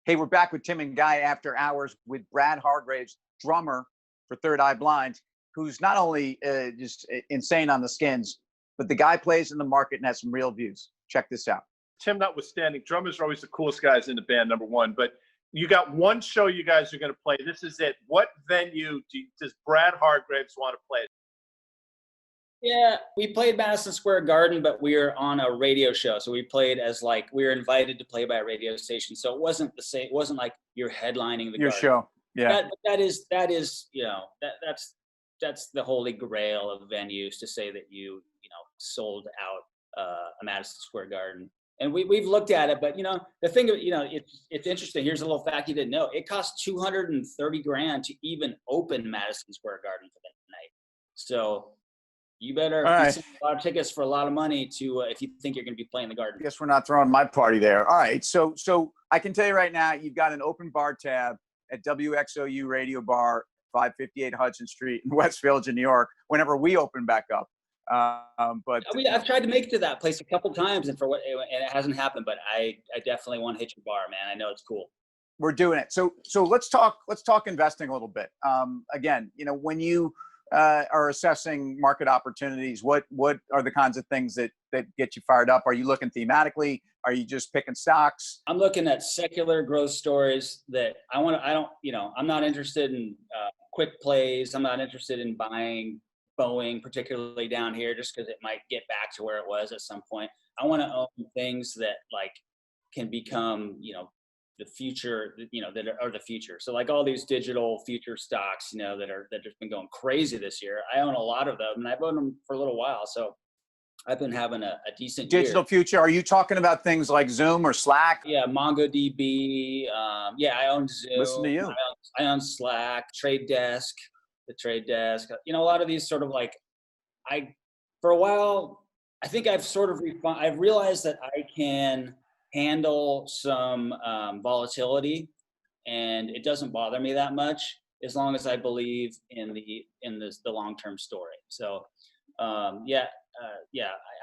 Hey, we're back with Tim and Guy After Hours with Brad Hargreaves, drummer for Third Eye Blind, who's not only just insane on the skins, but the guy plays in the market and has some real views. Check this out. Tim notwithstanding, drummers are always the coolest guys in the band, number one. But you got one show you guys are going to play. This is it. What venue does Brad Hargreaves want to play? Yeah, we played Madison Square Garden, but we were on a radio show. So we played as like, we were invited to play by a radio station. So it wasn't the same. It wasn't like you're headlining the Your Garden. show. Yeah. That is, you know, that's the holy grail of venues, to say that you sold out a Madison Square Garden. And we've looked at it, but the thing, it's interesting. Here's a little fact you didn't know. It costs $230,000 to even open Madison Square Garden for that night. So you better sell a lot of tickets for a lot of money to if you think you're going to be playing the Garden. I guess we're not throwing my party there. All right, so I can tell you right now, you've got an open bar tab at WXOU Radio Bar, 558 Hudson Street in West Village, New York. Whenever we open back up, but I've tried to make it to that place a couple times, and it hasn't happened. But I definitely want to hit your bar, man. I know it's cool. We're doing it. So let's talk investing a little bit. Again, when you are assessing market opportunities, what are the kinds of things that get you fired up? Are you looking thematically? Are you just picking stocks? I'm looking at secular growth stories that I'm not interested in quick plays. I'm not interested in buying Boeing, particularly down here, just because it might get back to where it was at some point. I want to own things that like can become, the future, that are the future. So like all these digital future stocks, that have been going crazy this year. I own a lot of them, and I've owned them for a little while. So I've been having a decent digital year. Future. Are you talking about things like Zoom or Slack? Yeah, MongoDB. I own Zoom. Listen to you. I own Slack, the Trade Desk. A lot of these sort of like, for a while, I think I've sort of I've realized that I can handle some volatility, and it doesn't bother me that much as long as I believe in the long-term story. So,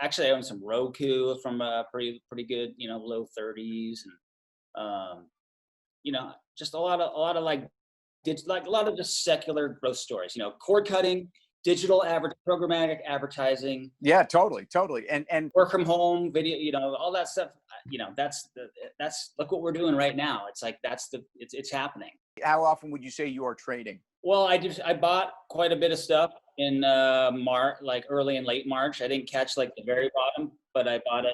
actually I own some Roku from a pretty good, low 30s, and just a lot of like a lot of just secular growth stories, cord cutting, digital programmatic advertising. Yeah, totally. And work from home, video, all that stuff. That's look what we're doing right now. It's like it's happening. How often would you say you are trading? Well, I bought quite a bit of stuff in March, like early and late March. I didn't catch like the very bottom, but I bought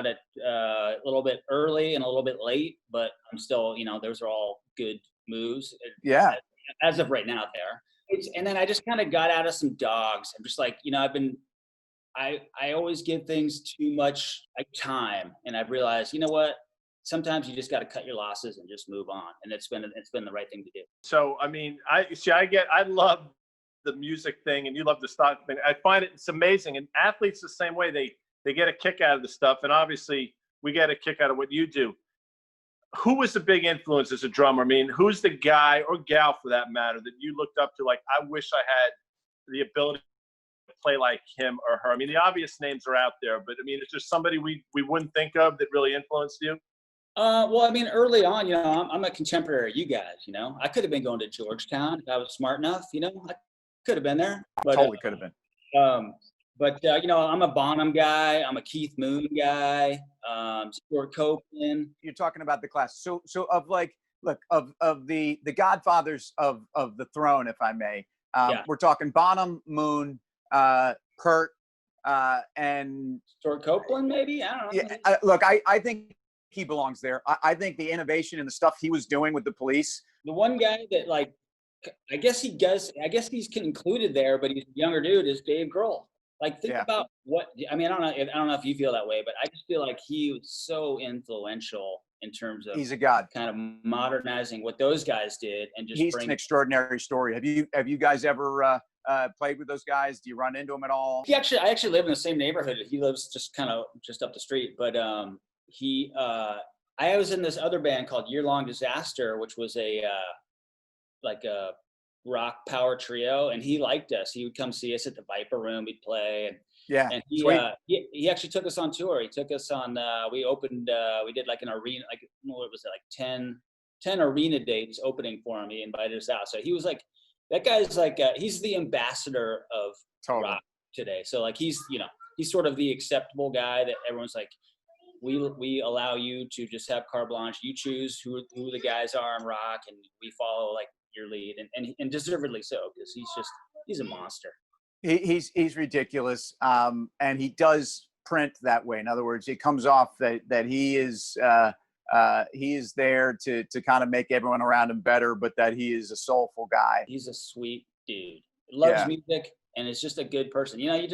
it a little bit early and a little bit late. But I'm still, those are all good moves. Yeah. As of right now, and then I just kind of got out of some dogs. I'm just like, I always give things too much time, and I've realized, what? Sometimes you just got to cut your losses and just move on, and it's been the right thing to do. So I mean, I love the music thing, and you love the stock thing. I find it's amazing, and athletes the same way. They get a kick out of the stuff, and obviously we get a kick out of what you do. Who was the big influence as a drummer? I mean, who's the guy or gal, for that matter, that you looked up to? Like, I wish I had the ability to play like him or her. I mean, the obvious names are out there, but I mean, is there somebody we wouldn't think of that really influenced you? Well, I mean, early on, I'm a contemporary of you guys. I could have been going to Georgetown if I was smart enough. I could have been there. But, totally could have been. But I'm a Bonham guy. I'm a Keith Moon guy. Stuart Copeland. You're talking about the class. So of like, look, of the godfathers of the throne, if I may. We're talking Bonham, Moon, Kurt, and Stuart Copeland, maybe. I don't know. Yeah, look, I think he belongs there. I think the innovation and the stuff he was doing with the Police. The one guy that, like, I guess he's included there, but he's a younger dude, is Dave Grohl. Like, think about what, I mean, I don't know if you feel that way, but I just feel like he was so influential in terms of, he's a god, kind of modernizing what those guys did, and just he's an extraordinary story. Have you guys ever played with those guys? Do you run into them at all? I actually live in the same neighborhood. He lives just up the street, but I was in this other band called Year Long Disaster, which was a rock power trio, and he liked us. He would come see us at the Viper Room. We'd play, and Yeah. And Sweet. he actually took us on tour. He took us on, we opened, we did like an arena, like, what was it, like 10 arena dates opening for him. He invited us out. So he was like, that guy's like, he's the ambassador of Totally. rock today. So like, he's sort of the acceptable guy that everyone's like, we allow you to just have carte blanche. You choose who the guys are in rock, and we follow like your lead, and deservedly so, because he's a monster. He's ridiculous, and he does print that way. In other words, it comes off that he is there to kind of make everyone around him better, but that he is a soulful guy. He's a sweet dude. Loves Yeah. music, and is just a good person. You know,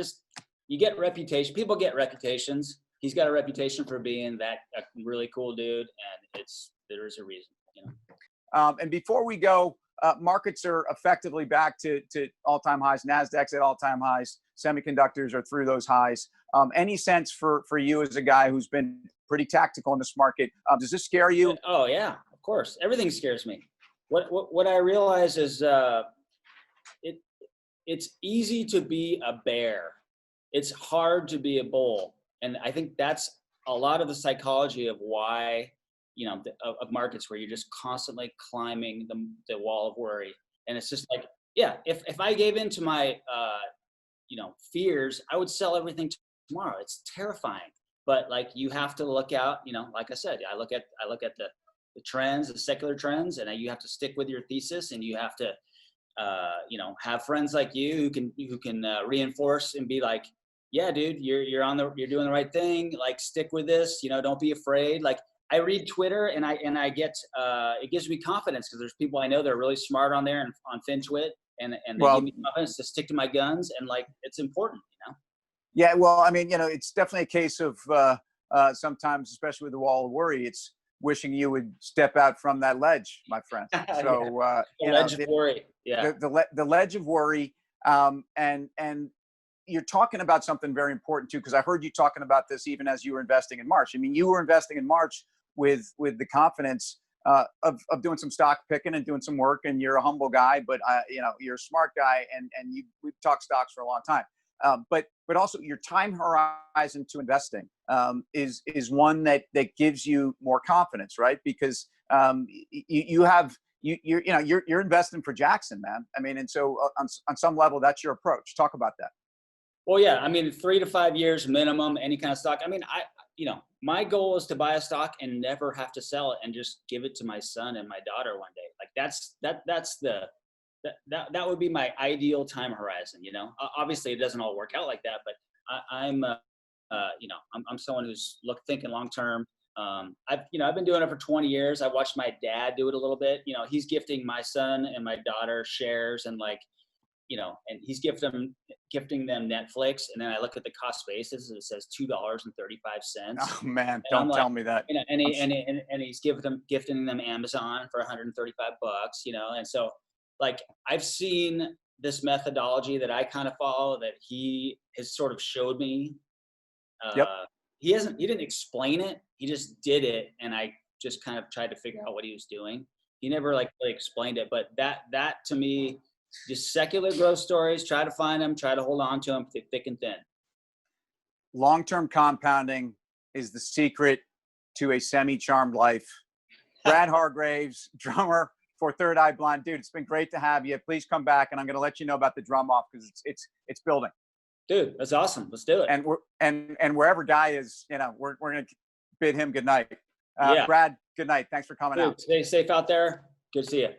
you get reputation. People get reputations. He's got a reputation for being a really cool dude, and there's a reason, you know. And before we go, markets are effectively back to all-time highs. Nasdaq's at all-time highs. Semiconductors are through those highs. Any sense for you as a guy who's been pretty tactical in this market? Does this scare you? Oh yeah, of course. Everything scares me. What I realize is it's easy to be a bear. It's hard to be a bull. And I think that's a lot of the psychology of why, you know, of markets, where you're just constantly climbing the wall of worry. And it's just like, yeah, if I gave in to my, fears, I would sell everything tomorrow. It's terrifying. But like, you have to look out, you know, like I said, I look at the trends, the secular trends, and you have to stick with your thesis, and you have to, have friends like you who can reinforce and be like, yeah, dude, you're doing the right thing. Like, stick with this. You know, don't be afraid. Like, I read Twitter, and I get it gives me confidence, because there's people I know that are really smart on there and on FinTwit, and they give me confidence to stick to my guns, and like, it's important, you know. Yeah, well, I mean, you know, it's definitely a case of sometimes, especially with the wall of worry, it's wishing you would step out from that ledge, my friend. So The ledge of worry. Yeah. The ledge of worry, and you're talking about something very important too, because I heard you talking about this even as you were investing in March. I mean, you were investing in March with the confidence of doing some stock picking and doing some work, and you're a humble guy, but you're a smart guy, and we've talked stocks for a long time. But also your time horizon to investing is one that gives you more confidence, right? Because you're investing for Jackson, man. I mean, and so on some level, that's your approach. Talk about that. Well, yeah, I mean, 3 to 5 years minimum, any kind of stock. I mean, my goal is to buy a stock and never have to sell it, and just give it to my son and my daughter one day. Like, that would be my ideal time horizon. You know, obviously it doesn't all work out like that, but I'm someone who's thinking long term. I've been doing it for 20 years. I watched my dad do it a little bit. You know, he's gifting my son and my daughter shares, and like, and he's gifting them Netflix. And then I look at the cost basis, and it says $2.35. Oh man, don't tell me that. And he's gifting them Amazon for $135. You know, and so, like, I've seen this methodology that I kind of follow, that he has sort of showed me. Yep. He didn't explain it. He just did it. And I just kind of tried to figure out what he was doing. He never really explained it, but that to me, just secular growth stories, try to find them, try to hold on to them thick and thin. Long-term compounding is the secret to a semi-charmed life. Brad Hargreaves, drummer for Third Eye Blind. Dude, it's been great to have you. Please come back, and I'm going to let you know about the drum off, because it's building. Dude, that's awesome. Let's do it. And wherever Guy is, we're going to bid him good night. Yeah. Brad, good night. Thanks for coming out. Stay safe out there. Good to see you.